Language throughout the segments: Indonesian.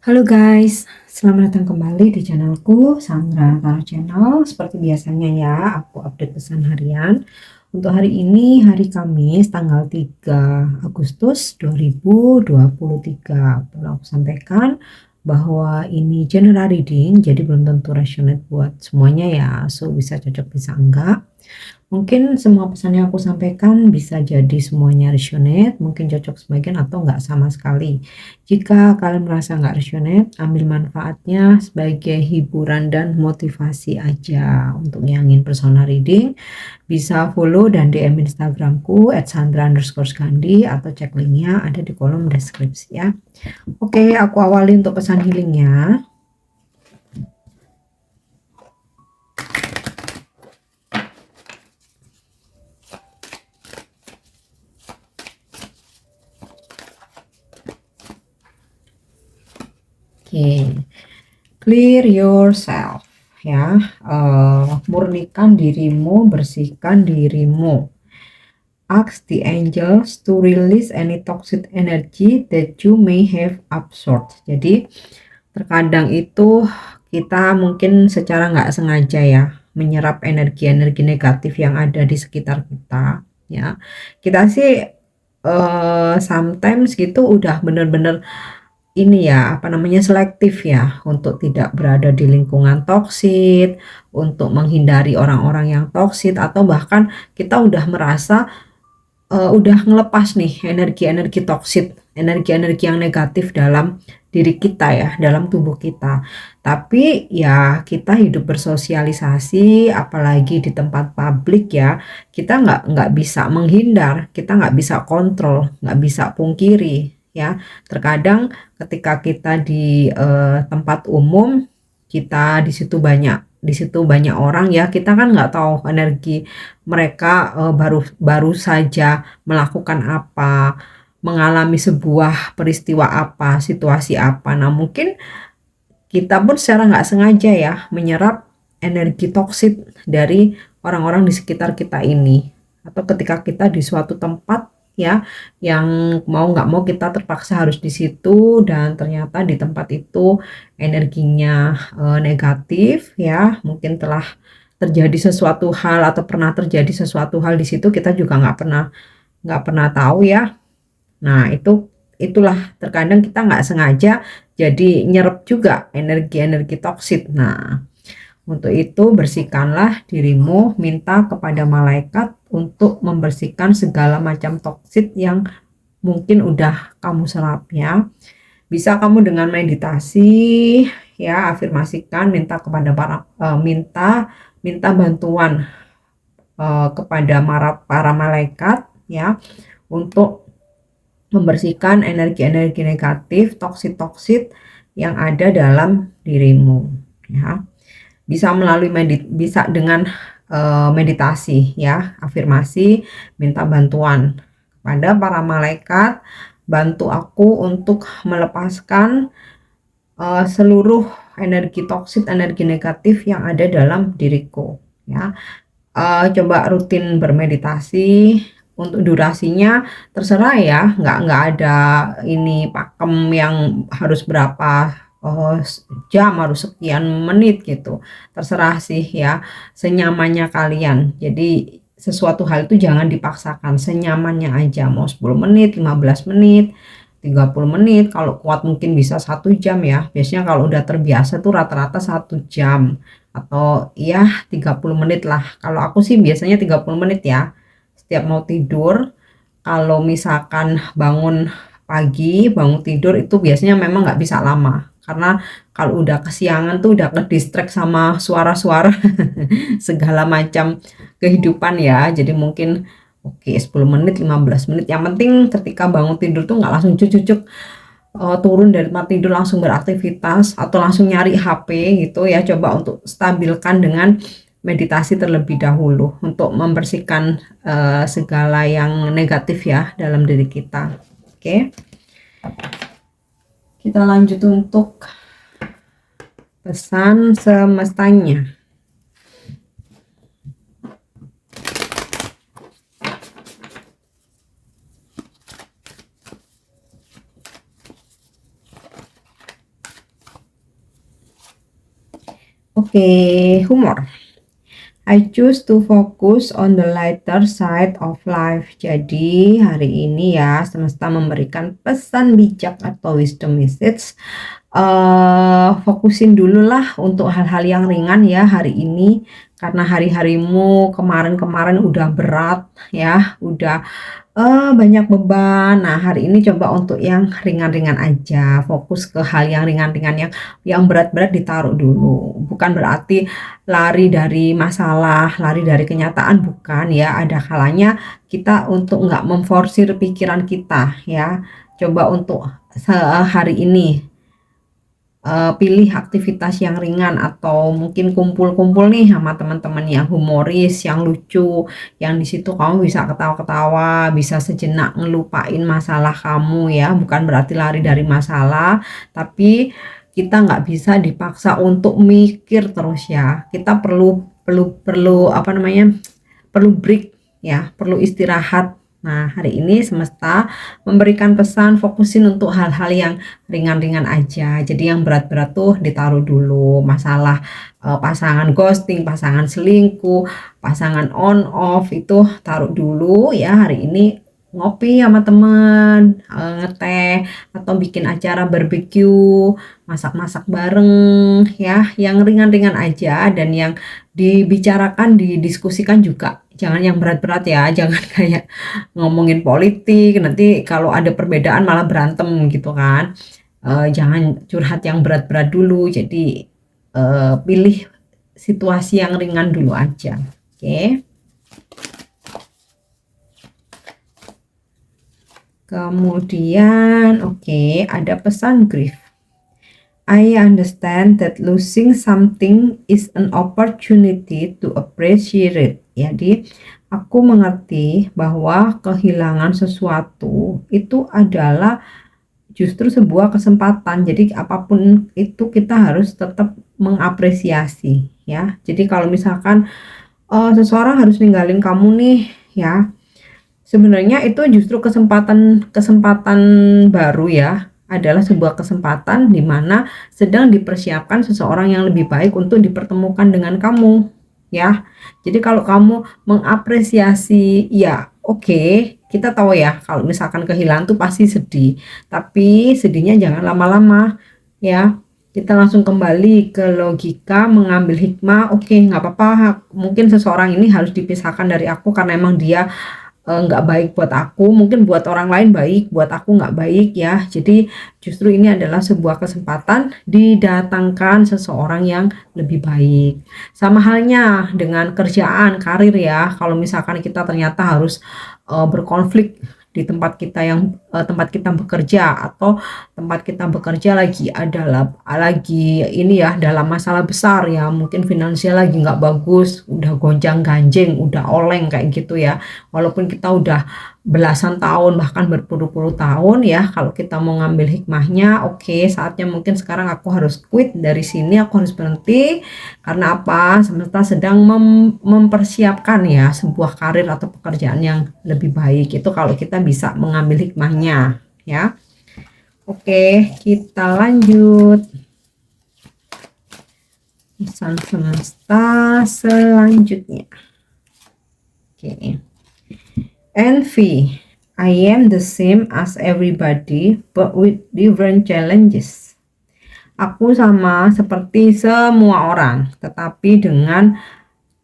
Halo guys, selamat datang kembali di channelku Sandra Taro Channel. Seperti biasanya ya, aku update pesan harian. Untuk hari ini, hari Kamis, tanggal 3 Agustus 2023. Perlu aku sampaikan bahwa ini general reading, jadi belum tentu resonate buat semuanya ya. So, bisa cocok, bisa enggak. Mungkin semua pesan yang aku sampaikan bisa jadi semuanya resonate, mungkin cocok sebagian atau enggak sama sekali. Jika kalian merasa enggak resonate, ambil manfaatnya sebagai hiburan dan motivasi aja. Untuk yang ingin personal reading, bisa follow dan DM Instagramku @sandra_skandi atau cek linknya ada di kolom deskripsi ya. Oke, aku awali untuk pesan healingnya. Oke, clear yourself ya, murnikan dirimu, bersihkan dirimu. Ask the angels to release any toxic energy that you may have absorbed. Jadi terkadang itu kita mungkin secara nggak sengaja ya menyerap energi-energi negatif yang ada di sekitar kita ya. Kita sih sometimes gitu udah bener-bener ini ya, apa namanya, selektif ya, untuk tidak berada di lingkungan toksik, untuk menghindari orang-orang yang toksik, atau bahkan kita udah merasa, udah ngelepas nih energi-energi toksik, energi-energi yang negatif dalam diri kita ya, dalam tubuh kita. Tapi ya kita hidup bersosialisasi, apalagi di tempat publik ya, kita nggak bisa menghindar, kita nggak bisa kontrol, nggak bisa pungkiri ya. Terkadang ketika kita di tempat umum, kita di situ banyak orang ya, kita kan nggak tahu energi mereka baru baru saja melakukan apa, mengalami sebuah peristiwa apa, situasi apa. Nah, mungkin kita pun secara nggak sengaja ya menyerap energi toksik dari orang-orang di sekitar kita ini. Atau ketika kita di suatu tempat ya, yang mau nggak mau kita terpaksa harus di situ dan ternyata di tempat itu energinya negatif ya, mungkin telah terjadi sesuatu hal atau pernah terjadi sesuatu hal di situ, kita juga nggak pernah tahu ya. Nah, itulah terkadang kita nggak sengaja jadi nyerap juga energi-energi toksik. Nah, untuk itu bersihkanlah dirimu, minta kepada malaikat untuk membersihkan segala macam toksik yang mungkin udah kamu serap ya. Bisa kamu dengan meditasi ya, afirmasikan, minta kepada minta bantuan kepada para malaikat ya, untuk membersihkan energi-energi negatif, toksik-toksik yang ada dalam dirimu ya. Bisa dengan meditasi ya, afirmasi, minta bantuan kepada para malaikat, bantu aku untuk melepaskan seluruh energi toksik, energi negatif yang ada dalam diriku ya. Coba rutin bermeditasi, untuk durasinya terserah ya, nggak ada ini pakem yang harus berapa jam, harus sekian menit gitu, terserah sih ya, senyamannya kalian. Jadi sesuatu hal itu jangan dipaksakan, senyamannya aja, mau 10 menit, 15 menit, 30 menit, kalau kuat mungkin bisa 1 jam ya. Biasanya kalau udah terbiasa tuh rata-rata 1 jam atau ya 30 menit lah. Kalau aku sih biasanya 30 menit ya, setiap mau tidur. Kalau misalkan bangun pagi, bangun tidur itu biasanya memang nggak bisa lama. Karena kalau udah kesiangan tuh udah ke-distract sama suara-suara segala macam kehidupan ya. Jadi mungkin oke 10 menit, 15 menit. Yang penting ketika bangun tidur tuh nggak langsung cucuk-cucuk turun dari tempat tidur langsung beraktivitas atau langsung nyari HP gitu ya. Coba untuk stabilkan dengan meditasi terlebih dahulu untuk membersihkan segala yang negatif ya dalam diri kita. Oke. Kita lanjut untuk pesan semestanya. Oke, humor. I choose to focus on the lighter side of life. Jadi hari ini ya semesta memberikan pesan bijak atau wisdom message. Fokusin dulu lah untuk hal-hal yang ringan ya hari ini, karena hari-harimu kemarin-kemarin udah berat ya, udah banyak beban. Nah, hari ini coba untuk yang ringan-ringan aja, fokus ke hal yang ringan-ringan, yang berat-berat ditaruh dulu. Bukan berarti lari dari masalah, lari dari kenyataan, bukan ya. Ada kalanya kita untuk nggak memforsir pikiran kita ya. Coba untuk hari ini pilih aktivitas yang ringan atau mungkin kumpul-kumpul nih sama teman-teman yang humoris, yang lucu, yang di situ kamu bisa ketawa-ketawa, bisa sejenak ngelupain masalah kamu ya. Bukan berarti lari dari masalah, tapi kita nggak bisa dipaksa untuk mikir terus ya. Kita perlu perlu perlu apa namanya? Perlu break ya, perlu istirahat. Nah, hari ini semesta memberikan pesan fokusin untuk hal-hal yang ringan-ringan aja. Jadi yang berat-berat tuh ditaruh dulu. Masalah pasangan ghosting, pasangan selingkuh, pasangan on off itu taruh dulu ya. Hari ini ngopi sama temen, ngeteh atau bikin acara barbeque, masak-masak bareng ya, yang ringan-ringan aja dan yang dibicarakan, didiskusikan juga. Jangan yang berat-berat ya, jangan kayak ngomongin politik, nanti kalau ada perbedaan malah berantem gitu kan. Jangan curhat yang berat-berat dulu, jadi pilih situasi yang ringan dulu aja. Oke. Kemudian, oke, ada pesan grief. I understand that losing something is an opportunity to appreciate it. Jadi, aku mengerti bahwa kehilangan sesuatu itu adalah justru sebuah kesempatan. Jadi, apapun itu kita harus tetap mengapresiasi ya. Jadi, kalau misalkan seseorang harus ninggalin kamu nih ya, sebenarnya itu justru kesempatan baru ya, adalah sebuah kesempatan di mana sedang dipersiapkan seseorang yang lebih baik untuk dipertemukan dengan kamu ya. Jadi kalau kamu mengapresiasi ya oke, kita tahu ya kalau misalkan kehilangan tuh pasti sedih, tapi sedihnya jangan lama-lama ya. Kita langsung kembali ke logika, mengambil hikmah. Oke, nggak apa-apa, mungkin seseorang ini harus dipisahkan dari aku karena emang dia nggak baik buat aku, mungkin buat orang lain baik, buat aku nggak baik ya. Jadi justru ini adalah sebuah kesempatan didatangkan seseorang yang lebih baik. Sama halnya dengan kerjaan, karir ya. Kalau misalkan kita ternyata harus berkonflik di tempat kita bekerja, atau tempat kita bekerja lagi ini ya dalam masalah besar ya, mungkin finansial lagi nggak bagus, udah gonjang ganjing, udah oleng kayak gitu ya. Walaupun kita udah belasan tahun bahkan berpuluh-puluh tahun ya, kalau kita mau ngambil hikmahnya, oke, saatnya mungkin sekarang aku harus quit dari sini, aku harus berhenti. Karena apa? Semesta sedang mempersiapkan ya sebuah karir atau pekerjaan yang lebih baik. Itu kalau kita bisa mengambil hikmahnya ya. Oke, kita lanjut. Pesan semesta selanjutnya. Oke. Envy. I am the same as everybody but with different challenges. Aku sama seperti semua orang, tetapi dengan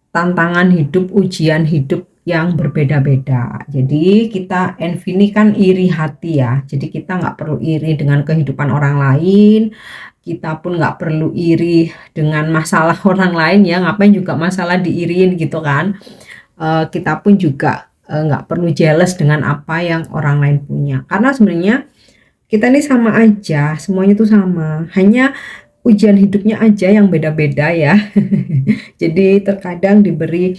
tantangan hidup, ujian hidup yang berbeda-beda. Jadi kita envy ini kan iri hati ya. Jadi kita nggak perlu iri dengan kehidupan orang lain. Kita pun nggak perlu iri dengan masalah orang lain ya. Ngapain juga masalah diiriin gitu kan. Kita pun juga nggak perlu jealous dengan apa yang orang lain punya. Karena sebenarnya kita ini sama aja, semuanya tuh sama. Hanya ujian hidupnya aja yang beda-beda ya. Jadi terkadang diberi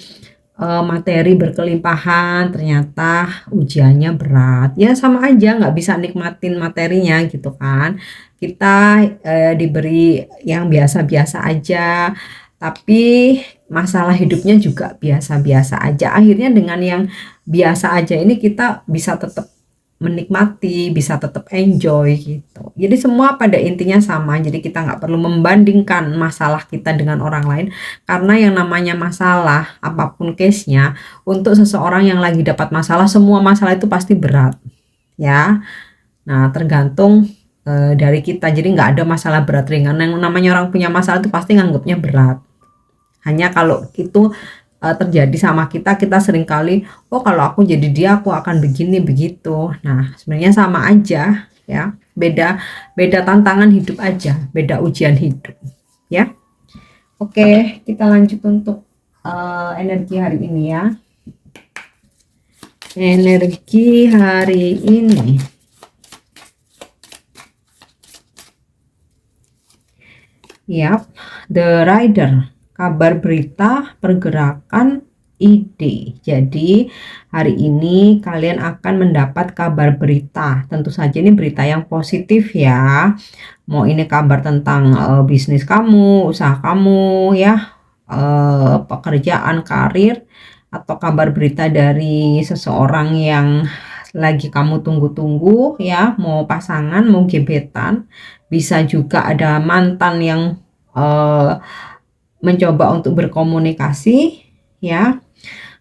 materi berkelimpahan, ternyata ujiannya berat. Ya sama aja, nggak bisa nikmatin materinya gitu kan. Kita diberi yang biasa-biasa aja, tapi masalah hidupnya juga biasa-biasa aja. Akhirnya dengan yang biasa aja ini kita bisa tetap menikmati, bisa tetap enjoy gitu. Jadi semua pada intinya sama, jadi kita nggak perlu membandingkan masalah kita dengan orang lain, karena yang namanya masalah, apapun case-nya, untuk seseorang yang lagi dapat masalah, semua masalah itu pasti berat, ya. Nah, tergantung dari kita, jadi nggak ada masalah berat ringan. Yang namanya orang punya masalah itu pasti nganggapnya berat. Hanya kalau itu terjadi sama kita, kita seringkali, oh kalau aku jadi dia aku akan begini begitu. Nah, sebenarnya sama aja ya, beda tantangan hidup aja, beda ujian hidup ya. Oke, kita lanjut untuk energi hari ini ya. Energi hari ini, yap, The Rider, kabar berita, pergerakan, ide. Jadi hari ini kalian akan mendapat kabar berita. Tentu saja ini berita yang positif ya. Mau ini kabar tentang bisnis kamu, usaha kamu ya, pekerjaan, karir, atau kabar berita dari seseorang yang lagi kamu tunggu-tunggu ya, mau pasangan, mau gebetan. Bisa juga ada mantan yang mencoba untuk berkomunikasi ya.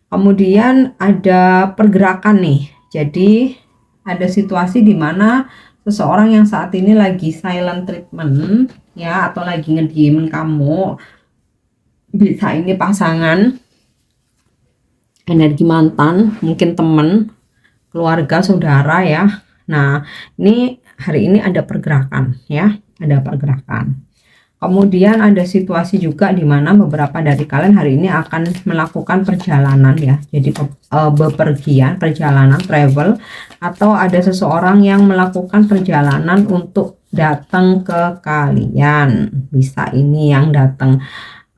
Kemudian ada pergerakan nih. Jadi ada situasi di mana seseorang yang saat ini lagi silent treatment ya, atau lagi ngediemin kamu. Bisa ini pasangan, energi mantan, mungkin teman, keluarga, saudara ya. Nah, ini hari ini ada pergerakan ya, ada pergerakan. Kemudian ada situasi juga di mana beberapa dari kalian hari ini akan melakukan perjalanan ya. Jadi bepergian, perjalanan, travel, atau ada seseorang yang melakukan perjalanan untuk datang ke kalian. Bisa ini yang datang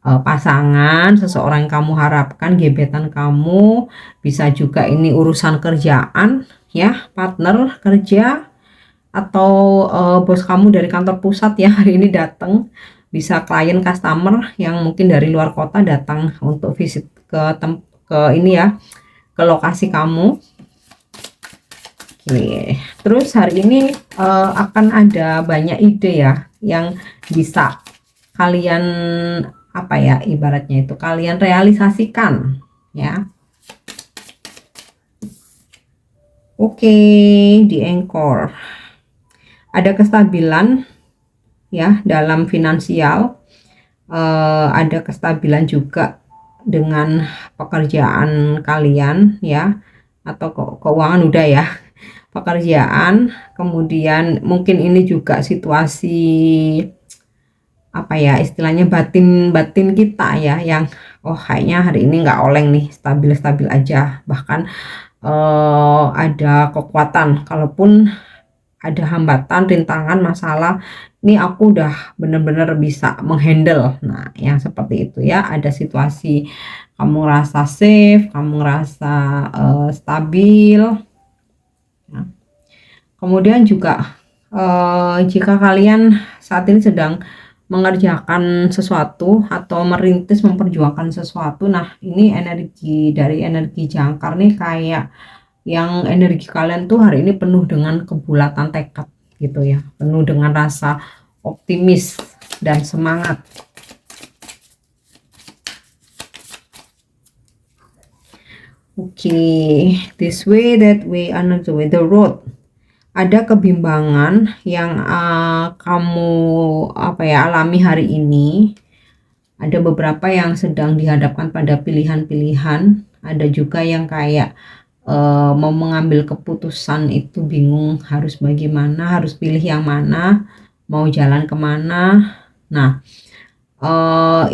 pasangan, seseorang yang kamu harapkan, gebetan kamu. Bisa juga ini urusan kerjaan ya, partner kerja, atau bos kamu dari kantor pusat ya hari ini datang. Bisa klien, customer yang mungkin dari luar kota datang untuk visit ke ini ya, ke lokasi kamu. Oke. Terus hari ini akan ada banyak ide ya yang bisa kalian apa ya, ibaratnya itu kalian realisasikan ya. Oke, di Anchor ada kestabilan ya dalam finansial, ada kestabilan juga dengan pekerjaan kalian ya, atau keuangan udah ya, pekerjaan. Kemudian mungkin ini juga situasi apa ya, istilahnya batin kita ya, yang oh kayaknya hari ini nggak oleng nih, stabil-stabil aja. Bahkan ada kekuatan, kalaupun ada hambatan, rintangan, masalah, ini aku udah bener-bener bisa menghandle. Nah, yang seperti itu ya, ada situasi kamu ngerasa safe, kamu ngerasa stabil ya. Kemudian juga jika kalian saat ini sedang mengerjakan sesuatu atau merintis, memperjuangkan sesuatu, nah ini energi dari energi jangkar nih, kayak yang energi kalian tuh hari ini penuh dengan kebulatan tekad gitu ya, penuh dengan rasa optimis dan semangat. Oke, this way, that way, another way, the road. Ada kebimbangan yang kamu apa ya, alami hari ini. Ada beberapa yang sedang dihadapkan pada pilihan-pilihan. Ada juga yang kayak mau mengambil keputusan itu bingung harus bagaimana, harus pilih yang mana, mau jalan kemana. Nah,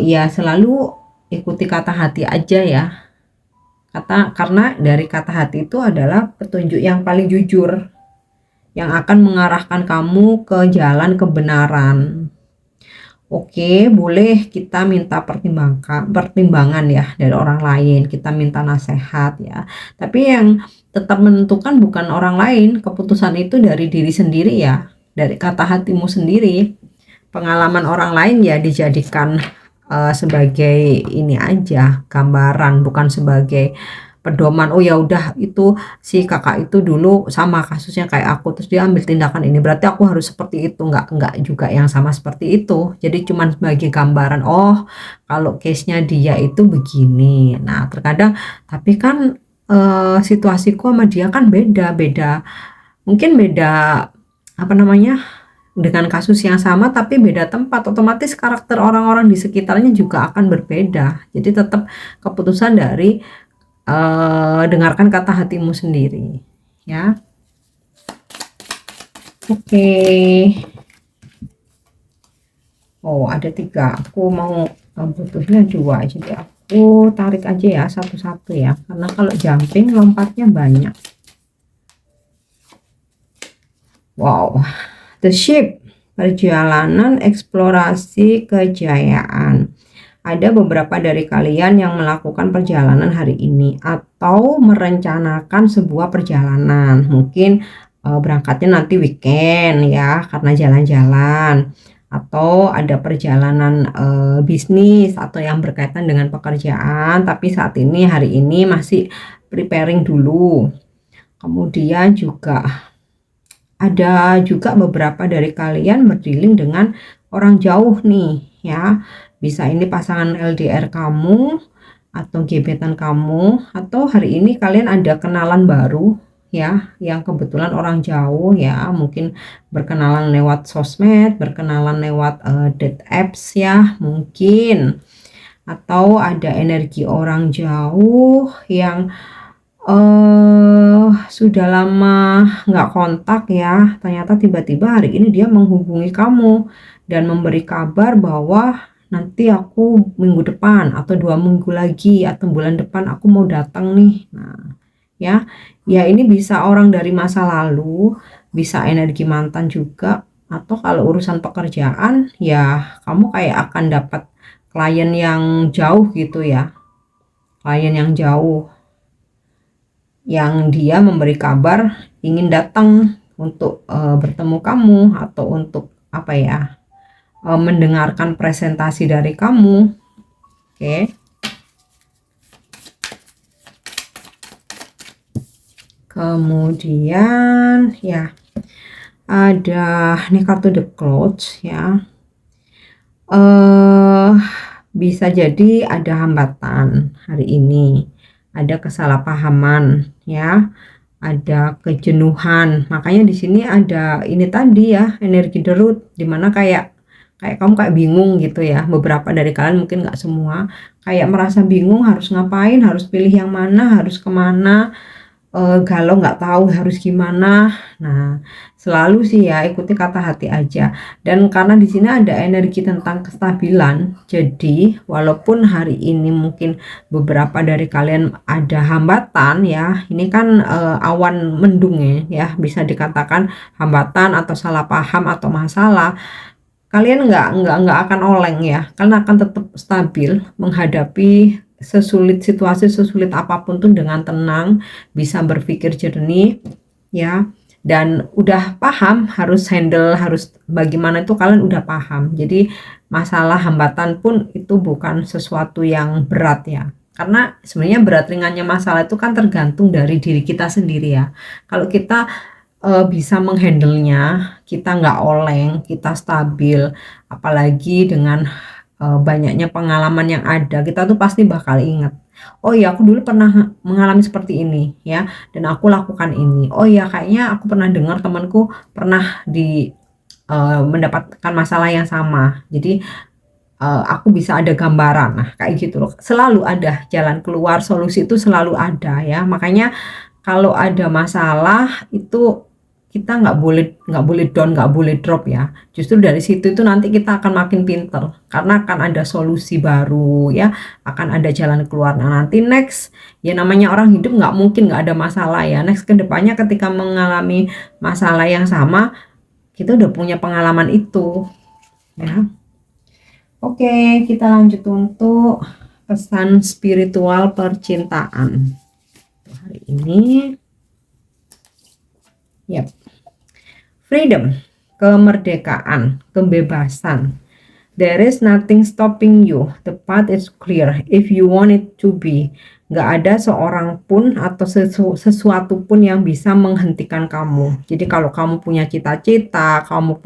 ya selalu ikuti kata hati aja ya. Karena dari kata hati itu adalah petunjuk yang paling jujur, yang akan mengarahkan kamu ke jalan kebenaran. Oke, boleh kita minta pertimbangan ya dari orang lain, kita minta nasihat ya. Tapi yang tetap menentukan bukan orang lain, keputusan itu dari diri sendiri ya, dari kata hatimu sendiri. Pengalaman orang lain ya dijadikan sebagai ini aja, gambaran, bukan sebagai pedoman, oh ya udah itu si kakak itu dulu sama kasusnya kayak aku terus dia ambil tindakan ini berarti aku harus seperti itu, enggak juga yang sama seperti itu. Jadi cuman sebagai gambaran, oh kalau case-nya dia itu begini. Nah terkadang tapi kan situasiku sama dia kan beda-beda, mungkin beda apa namanya, dengan kasus yang sama tapi beda tempat, otomatis karakter orang-orang di sekitarnya juga akan berbeda. Jadi tetap keputusan dari dengarkan kata hatimu sendiri ya. Oke. Oh ada 3, aku mau butuhnya 2, jadi aku tarik aja ya satu-satu ya, karena kalau jumping lompatnya banyak. Wow, the ship, perjalanan eksplorasi kejayaan. Ada beberapa dari kalian yang melakukan perjalanan hari ini atau merencanakan sebuah perjalanan. Mungkin berangkatnya nanti weekend ya, karena jalan-jalan, atau ada perjalanan bisnis atau yang berkaitan dengan pekerjaan, tapi saat ini hari ini masih preparing dulu. Kemudian juga ada juga beberapa dari kalian berdealing dengan orang jauh nih ya. Bisa ini pasangan LDR kamu atau gebetan kamu, atau hari ini kalian ada kenalan baru ya, yang kebetulan orang jauh ya, mungkin berkenalan lewat sosmed, berkenalan lewat date apps ya mungkin, atau ada energi orang jauh yang sudah lama nggak kontak ya, ternyata tiba-tiba hari ini dia menghubungi kamu dan memberi kabar bahwa nanti aku minggu depan atau 2 minggu lagi atau bulan depan aku mau datang nih. Nah ya, ya ini bisa orang dari masa lalu, bisa energi mantan juga, atau kalau urusan pekerjaan ya kamu kayak akan dapat klien yang jauh gitu ya, klien yang jauh yang dia memberi kabar ingin datang untuk bertemu kamu atau untuk apa ya, mendengarkan presentasi dari kamu. Oke. Kemudian ya ada nih kartu The Clouds ya. Bisa jadi ada hambatan hari ini, ada kesalahpahaman ya, ada kejenuhan. Makanya di sini ada ini tadi ya, energi derut, dimana kayak kamu kayak bingung gitu ya. Beberapa dari kalian, mungkin nggak semua, kayak merasa bingung harus ngapain, harus pilih yang mana, harus kemana, galau nggak tahu harus gimana. Nah selalu sih ya ikuti kata hati aja, dan karena di sini ada energi tentang kestabilan, jadi walaupun hari ini mungkin beberapa dari kalian ada hambatan ya, ini kan awan mendung ya, bisa dikatakan hambatan atau salah paham atau masalah, kalian nggak akan oleng ya, kalian akan tetap stabil menghadapi situasi sesulit apapun tuh dengan tenang, bisa berpikir jernih ya, dan udah paham harus handle, harus bagaimana itu kalian udah paham. Jadi masalah hambatan pun itu bukan sesuatu yang berat ya, karena sebenarnya berat ringannya masalah itu kan tergantung dari diri kita sendiri ya. Kalau kita bisa menghandlenya, kita nggak oleng, kita stabil, apalagi dengan banyaknya pengalaman yang ada, kita tuh pasti bakal ingat, oh iya aku dulu pernah mengalami seperti ini ya, dan aku lakukan ini. Oh iya kayaknya aku pernah dengar temanku pernah mendapatkan masalah yang sama, jadi aku bisa ada gambaran. Nah kayak gitu loh, selalu ada jalan keluar, solusi itu selalu ada ya. Makanya kalau ada masalah itu kita nggak boleh down, nggak boleh drop ya. Justru dari situ itu nanti kita akan makin pinter, karena akan ada solusi baru ya, akan ada jalan keluar. Nah nanti next ya, namanya orang hidup nggak mungkin nggak ada masalah ya. Next kedepannya ketika mengalami masalah yang sama, kita udah punya pengalaman itu ya. Oke, kita lanjut untuk pesan spiritual percintaan hari ini. Yap. Freedom, kemerdekaan, kebebasan. There is nothing stopping you. The path is clear if you want it to be. nggak ada seorang pun atau sesuatu pun yang bisa menghentikan kamu. Jadi kalau kamu punya cita-cita, kamu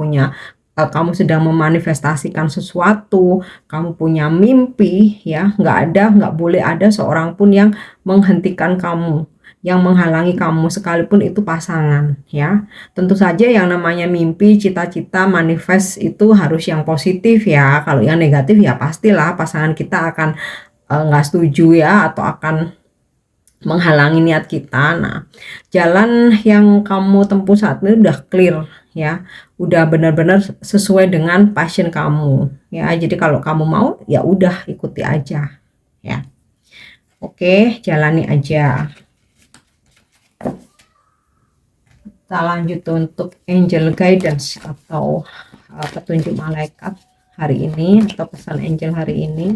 sedang memanifestasikan sesuatu, kamu punya mimpi, ya nggak boleh ada seorang pun yang menghentikan kamu, yang menghalangi kamu, sekalipun itu pasangan, ya. Tentu saja yang namanya mimpi, cita-cita, manifest itu harus yang positif ya. Kalau yang negatif ya pastilah pasangan kita akan nggak setuju ya, atau akan menghalangi niat kita. Nah, jalan yang kamu tempuh saat ini udah clear ya, udah benar-benar sesuai dengan passion kamu ya. Jadi kalau kamu mau ya udah ikuti aja ya. Oke, jalani aja. Kita lanjut untuk angel guidance atau petunjuk malaikat hari ini, atau pesan angel hari ini.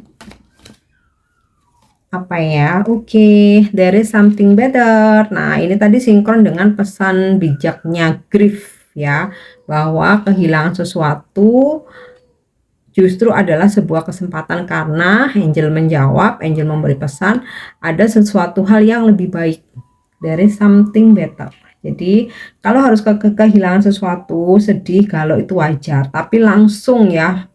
Apa ya? Oke, there is something better. Nah, ini tadi sinkron dengan pesan bijaknya grief ya, bahwa kehilangan sesuatu justru adalah sebuah kesempatan, karena angel menjawab, angel memberi pesan, ada sesuatu hal yang lebih baik. There is something better. Jadi kalau harus kehilangan sesuatu, sedih, kalau itu wajar, tapi langsung ya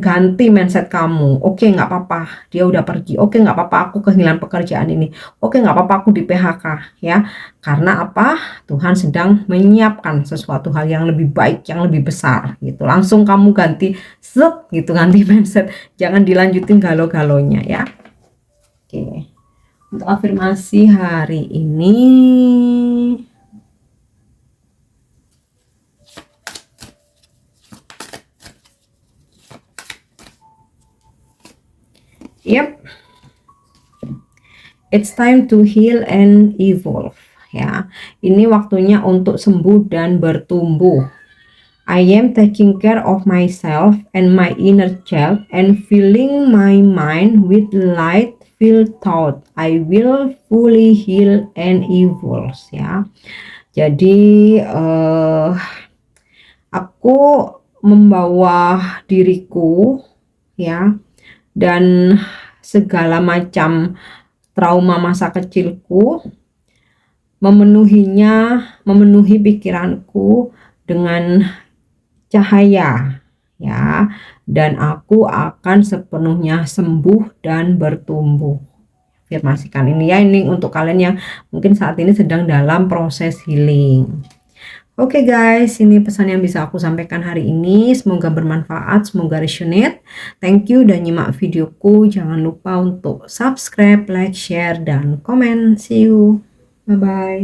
ganti mindset kamu. Oke, nggak apa-apa dia udah pergi, oke nggak apa-apa aku kehilangan pekerjaan ini, oke nggak apa-apa aku di PHK ya, karena apa, Tuhan sedang menyiapkan sesuatu hal yang lebih baik, yang lebih besar gitu. Langsung kamu ganti gitu, ganti mindset, jangan dilanjutin galau-galonya ya. Oke, untuk afirmasi hari ini, yep, it's time to heal and evolve ya. Ini waktunya untuk sembuh dan bertumbuh. I am taking care of myself and my inner child and filling my mind with light filled thought. I will fully heal and evolve ya. Jadi aku membawa diriku ya, dan segala macam trauma masa kecilku, memenuhi pikiranku dengan cahaya ya, dan aku akan sepenuhnya sembuh dan bertumbuh. Afirmasikan ini ya, ini untuk kalian yang mungkin saat ini sedang dalam proses healing. Oke guys, ini pesan yang bisa aku sampaikan hari ini. Semoga bermanfaat, semoga resonate. Thank you udah nyimak videoku. Jangan lupa untuk subscribe, like, share, dan komen. See you. Bye-bye.